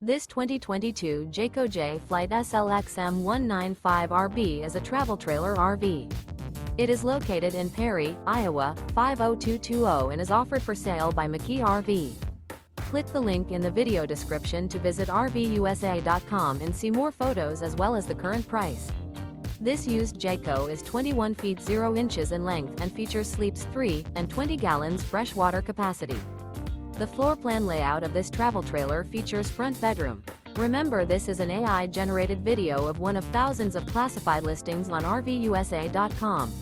This 2022 Jayco J Flight SLX M195RB is a travel trailer RV. It is located in Perry, Iowa, 50220 and is offered for sale by McKee RV. Click the link in the video description to visit RVUSA.com and see more photos as well as the current price. This used Jayco is 21 feet 0 inches in length and features sleeps 3 and 20 gallons fresh water capacity. The floor plan layout of this travel trailer features front bedroom. Remember, this is an AI-generated video of one of thousands of classified listings on RVUSA.com.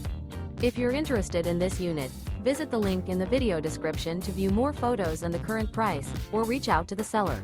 If you're interested in this unit, visit the link in the video description to view more photos and the current price, or reach out to the seller.